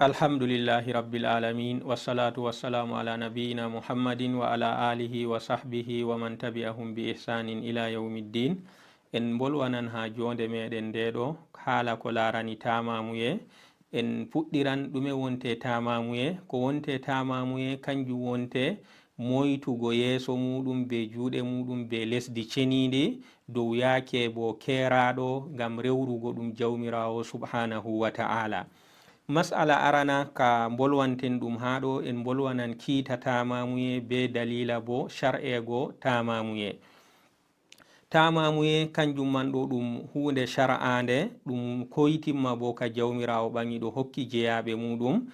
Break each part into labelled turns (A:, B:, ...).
A: Alhamdulillahi rabbil alamin wassalatu wassalamu ala nabiyyina muhammadin wa ala alihi wa sahbihi wa man tabi'ahum bi ihsanin ila yawmiddin. En bolwanan ha jonde meɗen ndeɗo haala ko larani tamamuye. En puɗɗiran ɗume wonte tamamuye. Ko wonte tamamuye kanjum wonte moytugo yeso muɗum be juuɗe muɗum be lesdi cenidi dow yake bo keraɗo ngam rewrugo ɗum jawmirawo subhanahu wa ta'ala. Mas'ala arana ka bolwanten ɗum haɗo en bolwanan kiita tamamuye be dalila bo shar'ego tamamuye. Tamamuye kanjum man ɗo ɗum hunde shar'ande ɗum koytimma bo ka jawmirawo ɓangiɗo hokki jeyaɓe muɗum.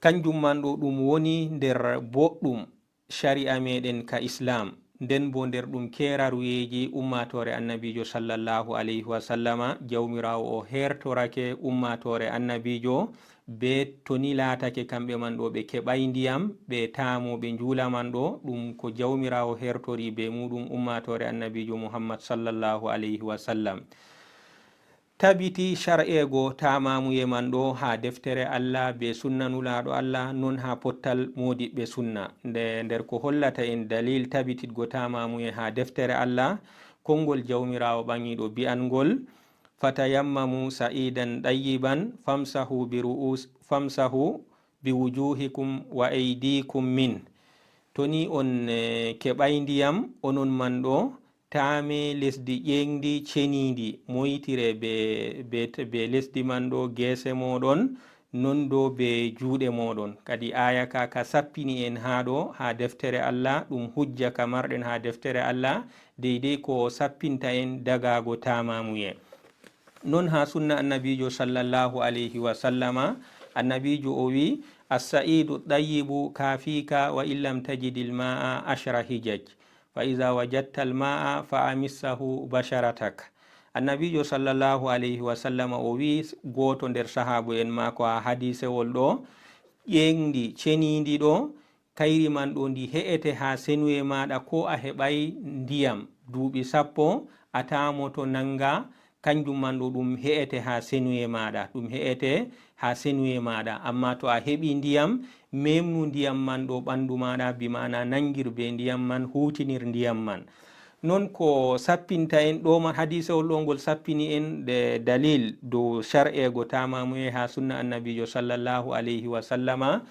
A: Kanjum man ɗo ɗum woni nder boɗɗum shari'a meɗen ka islam, nden bo nder ɗum keraruyeji ummatore annabijo sallallahu alayhi wa sallama. Jawmirawo o hertorake ummatore annabijo be toni latake kamɓe man ɗo ɓe keɓay ndiyam ɓe tamo ɓe njula man ɗo ɗum ko jawmirawo hertori be muɗum ummatore annabijo muhammad sallallahu alayhi wa sallam. Tabiti shar'ego tamamuye man ɗo ha deftere Allah be sunna nulaɗo Allah, non ha pottal modiɓɓe sunna. Nder ko hollata en dalil tabititgo tamamuye ha deftere Allah, konngol jawmirawo ɓangiɗo bi'angol fatayammamu sa'idan ɗayyiban famsahu bi wujuhikum wa aydikum min. Toni on keɓay ndiyam onon man ɗo tame lesdi ƴeŋdi cenidi moytire be lesdi man ɗo gese moɗon non do be juuɗe moɗon. Kadi aya ka sappini en haɗo ha deftere Allah, ɗum hujja ka marɗen ha deftere Allah deidai ko sappinta en dagago tamamuye. Non ha sunna annabijo sallallahu alayhi wa sallama, annabijo o wi as-sa'idu ɗayyibu kafika wa illam tajidil ma'a ashra hijaj fa iza wajadta al-ma'a fa amissahu basharatak. Annabijo sallallahu alayhi wa sallama o wi goto nder sahabu en mako ha hadisewol ɗo, ƴeŋdi cenidi ɗo kayri man ɗo ndi he'ete ha senuye maɗa ko a heɓay ndiyam duuɓi 10 a tamoto nanga, kanjum man ɗo ɗum he'ete ha senuye maɗa, ɗum he'ete ha senuye maɗa. Amma to a heɓi ndiyam memnu ndiyam man ɗo ɓandu maɗa, bi ma'ana nangir be ndiyam man, hutinir ndiyam man. Non ko sappinta en ɗo man hadisewol ɗo ngol sappini en de dalil dow shar'ego tamamuye ha sunna annabijo sallallahu alayhi wa sallama.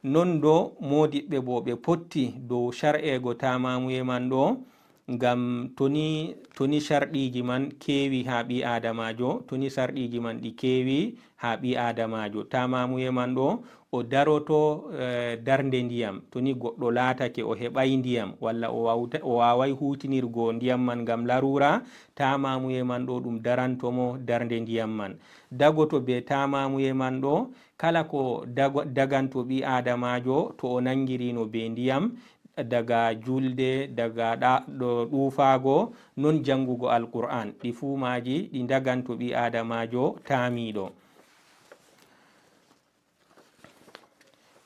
A: Non do modiɓɓe bo ɓe potti dow shar'ego tamamuye man ɗo, ngam toni sharɗiji man kewi ha ɓi adamajo, toni sharɗiji man ɗi kewi ha ɓi adamajo, tamamuye man ɗo o daroto darnde ndiyam. Toni goɗɗo latake o heɓay ndiyam walla o wawai hutinirgo ndiyam man ngam larura, tamamuye man ɗo ɗum darantomo darnde ndiyam man. Dagoto be tamamuye man ɗo, kala ko daganto ɓi adamajo to o nangirino be ndiyam daga julde, daga ɗufago, non jangugo alqur'an, ɗi fu maji ɗi daganto ɓi adamajo tamiɗo.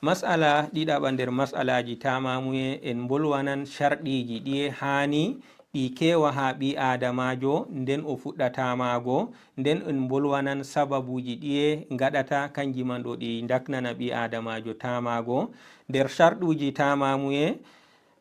A: Mas'ala ɗiɗaɓa nder mas'alaji tamamuye, en bolwanan sharɗiji ɗiye hani ɗi kewa ha ɓi adamajo nden o fuɗɗa tamago, nden en bolwanan sababuji ɗiye gaɗata kanji man ɗo ɗi daknana ɓi adamajo tamago. Nder sharɗuji tamamuye,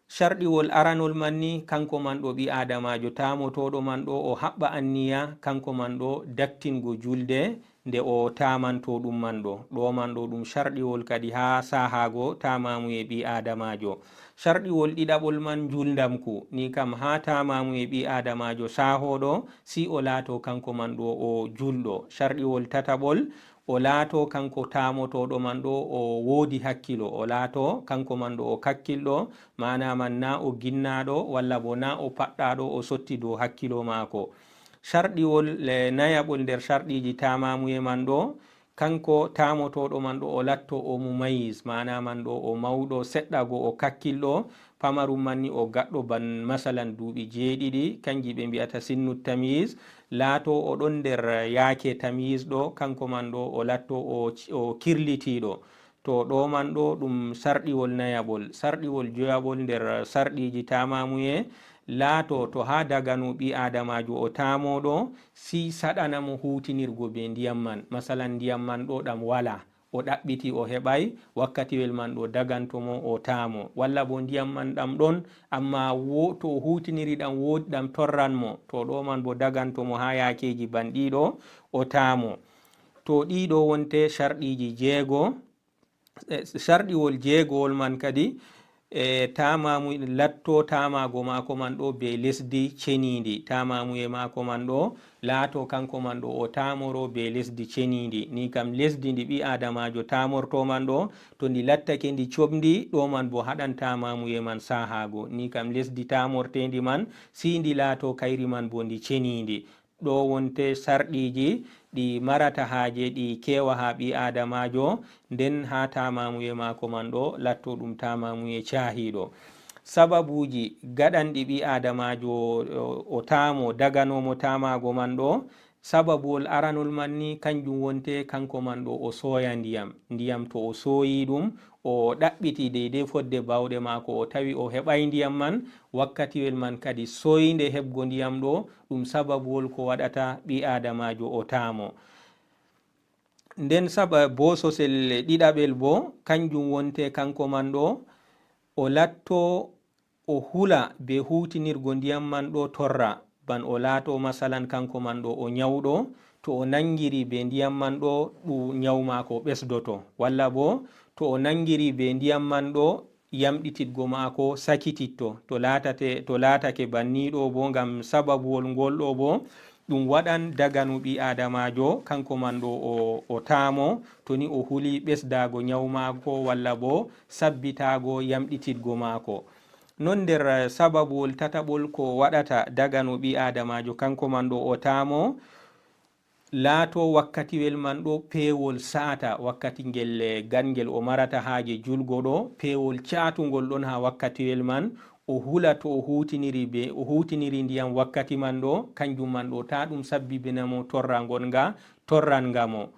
A: sharɗiwol aranol man ni kanko man ɗo ɓi adamajo tamotoɗo man ɗo o haɓɓa anniya kanko man ɗo daktingo julde nde o tamanto ɗum man ɗo man ɗo ɗum sharɗiwol kadi ha sahago tamamuye ɓi adamajo. Sharɗiwol ɗiɗaɓol man juldamku, ni kam ha tamamuye ɓi adamajo sahoɗo si o laato kanko man ɗo o julɗo. Sharɗiwol tataɓol, o laato kanko tamotoɗo man ɗo o woodi hakkilo, o laato kanko man ɗo o kakkilɗo, mana man na o ginnaɗo walla bo na o paɗɗaɗo o sotti dow hakkilo mako. Sharɗiwol nayaɓol nder sharɗiji tamamuye man ɗo, kanko tamotoɗo man ɗo o latto o mumayis, mana man ɗo o mawɗo seɗɗa go o kakkilɗo, pamarum man ni o gaɗɗo ban masalan duuɓi 7 kanji ɓe mbi'ata sinnu tamyiz, laato o ɗon nder yaake tamyiz ɗo, kanko man ɗo o latto o kirlitiɗo. To ɗo man ɗo ɗum sarɗiwol nayaɓol. Sarɗiwol joyaɓol nder sarɗiji tamamuye, laato to ha dagano ɓi adamajo o tamoɗo si saɗanamo hutinirgo be ndiyam man, masalan ndiyam man ɗo ɗam wala, o ɗaɓɓiti o heɓay wakkatiwel man ɗo dagantomo o taamo, walla bo ndiyam man ɗam ɗon amma to o hutiniri ɗam woodi ɗam torranmo, to ɗo man bo dagantomo ha yakeji banɗiɗo o taamo. to ɗiɗo wonte sharɗiji jeego. sharɗiwol jeegowol man kadi tamamu latto tamago mako man ɗo be lesdi cenidi, tamamuye mako man ɗo laato kanko man ɗo o tamoro be lesdi cenidi. ni kam lesdi ndi ɓi adamajo tamorto man ɗo to ndi lattake ndi coɓdi ɗo man bo haɗan tamamuye man sahago. ni kam lesdi tamortendi man si ndi laato kayri man bo ndi cenidi. ɗo wonte sarɗiji ɗi marata haaje ɗi kewa ha ɓi adamajo, nden ha tamamuye mako man ɗo latto ɗum tamamuye cahiɗo. sababuji gaɗanɗi ɓi adamajo o tamo daganomo tamago man ɗo, sababuwol aranol man ni kanjum wonte kanko man ɗo o soya ndiyam to o soyi ɗum o ɗaɓɓiti deidei fodde bawɗe mako o tawi o heɓai ndiyam man, wakkatiwel man kadi soyinde heɓgo ndiyam ɗo ɗum sababuwol ko waɗata ɓi adamajo o tamo. nden bo sosel ɗiɗaɓel bo kanjum wonte kanko man ɗo o latto o hula be hutinirgo ndiyam man ɗo torra, ban o laato masalan kanko man ɗo o nyawɗo, to o nangiri be ndiyam man ɗo ɗum nyawmako ɓesdoto, walla bo to o nangiri be ndiyam man ɗo yamɗititgo mako sakititto. to laatake banniɗo bo ngam sababuwol ngol ɗo bo ɗum waɗan daganu ɓi adamajo kanko man ɗo o taamo, to ni o huli ɓesdago nyawmako walla bo sabbitago yamɗititgo mako. non nder sababuwol tataɓol ko waɗata daganu ɓi adamajo kanko man ɗo o taamo, laato wakkatiwel man ɗo pewol sata, wakkati ngel gangel o marata haaje julgo ɗo pewol catugol ɗon ha wakkatiwel man, o hula to o hutiniri ndiyam wakkati man ɗo, kanjum man ɗo ta ɗum sabbibinamo torrangamo.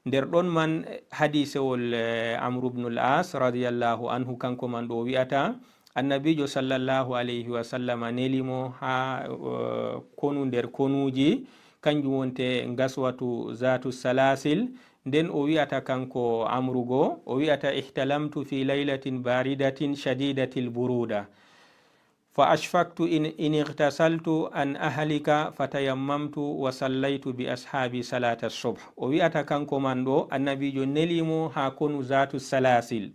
A: nder ɗon man hadisewol Amru ibn al-As radiyallahu anhu kanko man ɗo wi'ata annabijo sallallahu alayhi wa sallam nelimo ha konu nder konuji, kanjum wonte gaswatu zatu salasil. nden o wi'ata kanko amrugo o wi'ata ihtalamtu fi laylatin baridatin shadidatil buruda fa ashfaqtu in igtasaltu an ahlika fatayammamtu wa sallaytu bi ashabi salata subh. o wi'ata kanko man ɗo annabijo nelimo ha konu zatu salasil,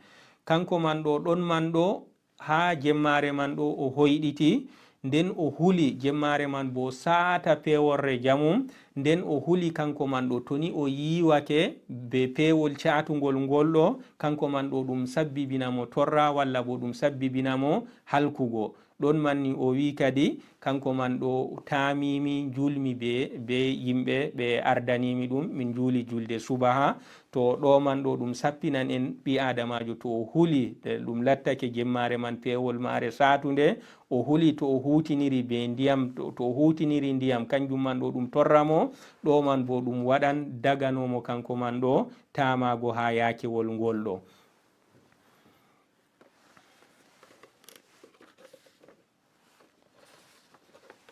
A: kanko man ɗo ɗon man ɗo ha jemmare man ɗo o hoyɗiti, nden o huli jemmare man bo saata peworre jamum, nden o huli kanko man ɗo toni o yiwake be pewol catugol ngol ɗo kanko man ɗo ɗum sabbibinamo torra walla bo ɗum sabbibinamo halkugo. ɗon manni o wi kadi kanko man ɗo tamimi julmi be yimɓe ɓe ardanimi ɗum min juuli julde subaha. to ɗo man ɗo ɗum sappinan en ɓi adamajo to o huli ɗum lattake jemmare man pewol mare satunde, o huli to o hutiniri be ndiyam, to o hutiniri ndiyam kanjum man ɗo ɗum torramo, ɗo man bo ɗum waɗan daganomo kanko man ɗo tamago ha yakewol ngol ɗo.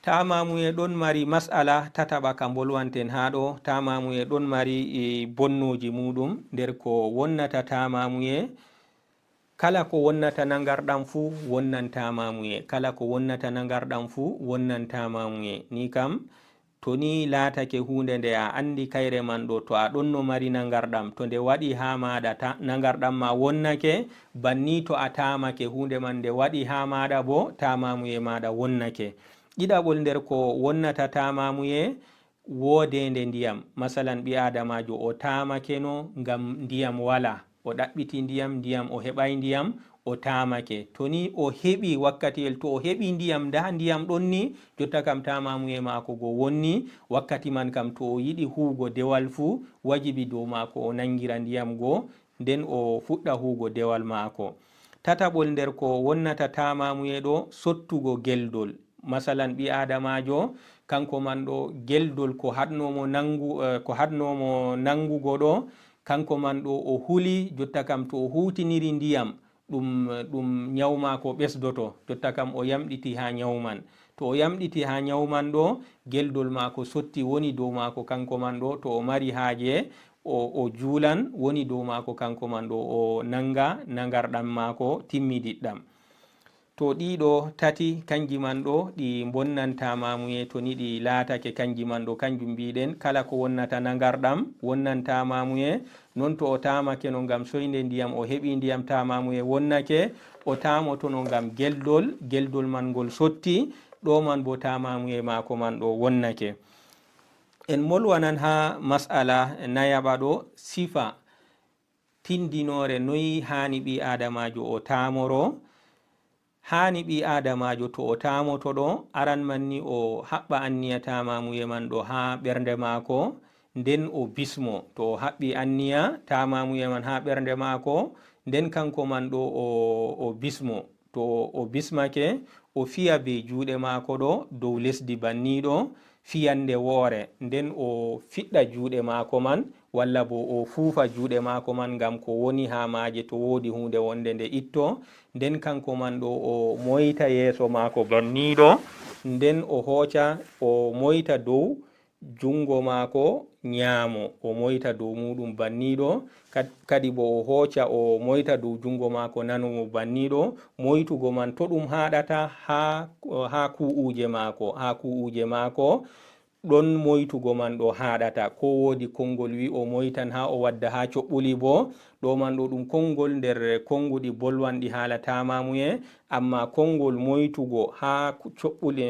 A: tamamuye ɗon mari masala tataɓa ka bolwanten ha ɗo. tamamuye ɗon mari bonnoji muɗum. nder ko wonnata tamamuye, kala ko wonnata nagarɗam fu wonnan tamamuye, kala ko wonnata nagarɗam fu wonnan tamamuye. ni kam to ni laatake hunde nde a andi kayre man ɗo, to a ɗon no mari nagarɗam, to nde waɗi ha maɗa nagarɗam ma wonnake, banni to a tamake hunde man nde waɗi ha maɗa bo tamamuye maɗa wonnake. ɗiɗaɓol nder ko wonnata tamamuye wodende ndiyam, masalan ɓi adamajo o tamake no ngam ndiyam wala, o ɗaɓɓiti ndiyam o heɓai ndiyam o tamake, to ni o heɓi wakkatiyel to o heɓi ndiyam nda ndiyam ɗon ni jotta kam tamamuye mako go wonni, wakkati man kam to o yiɗi huugo dewal fu wajibi dow mako o nangira ndiyam go nden o fuɗɗa huugo dewal mako. tataɓol nder ko wonnata tamamuye ɗo sottugo geldol, masalan ɓi adamajo kanko man ɗo geldol ko hadnomo nangugo ɗo kanko man ɗo o huli, jotta kam to o hutiniri ndiyam ɗum nyawmako ɓesdoto, jotta kam o yamɗiti ha nyawman, to o yamɗiti ha nyawman ɗo geldol mako sotti woni dow mako kanko man ɗo, to o mari haaje o juulan woni dow maako kanko man ɗo o nanga nangarɗam maako timmidiɗɗam. to ɗiɗo tati kanji man ɗo ɗi bonnanta mamuye to ni ɗi laatake kanji man ɗo kanjum mbiɗen kala ko wonnata nangarɗam wonnanta mamuye. non to o tamake no ngam soyde ndiyam o heɓi ndiyam tamamuye wonnake o tamotono ngam geldol man ngol sotti ɗo man bo tamamuye mako man ɗo wonnake. en molwanan ha masala nayaɓa ɗo sifa tindinore noyi hani ɓi adamajo o tamoro. hani ɓi adamajo to o tamoto ɗo aran manni o haɓɓa anniya tamamuye man ɗo ha ɓernde mako nden o bismo. to o haɓɓi anniya tamamuye man ha ɓernde mako nden kanko man ɗo o bismo. to o bismake o fiya be juuɗe mako ɗo dow lesdi banniɗo fiyande woore nden o fiɗɗa juuɗe mako man walla bo o fuufa juuɗe mako man ngam ko woni ha maaje to woodi hunde wonde nde itto. nden kanko man ɗo o moyta yeeso mako banniɗo nden o hooca o moyta dow jungo mako nyaamo o moyta dow muɗum banniɗo. kadi bo o hooca o moyta dow jungo mako nanumo banniɗo. moytugo man to ɗum haɗata ha ku'uje mako ɗon moytugo man ɗo haɗata. ko woodi konngol wi o moytan ha o wadda ha coɓɓuli bo ɗo man ɗo ɗum konngol nder konnguɗi bolwanɗi haala tamamuye. amma konngol moytugo ha coɓɓuli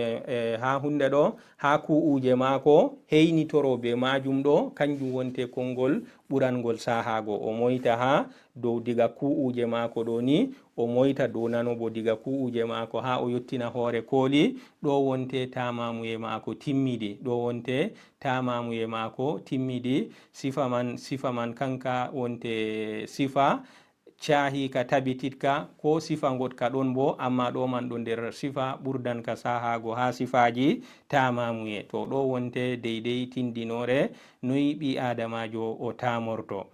A: ha hunde ɗo ha ku'uje mako heynitoro be majum ɗo kanjum wonte konngol ɓurangol sahago. o moyta ha dow diga ku'uje mako ɗo ni o moyta dow nanubo diga ku'uje mako ha o yottina hoore kooli ɗo wonte tamamuye mako timmidi. ɗo wonte tamamuye mako timmidi. sifa man kanka wonte sifa cahika tabititka ko sifa gotka ɗon bo amma ɗo man ɗo nder sifa ɓurdanka sahago ha sifaji tamamuye. to ɗo wonte deidei tindinore noyi ɓi adamajo o tamorto.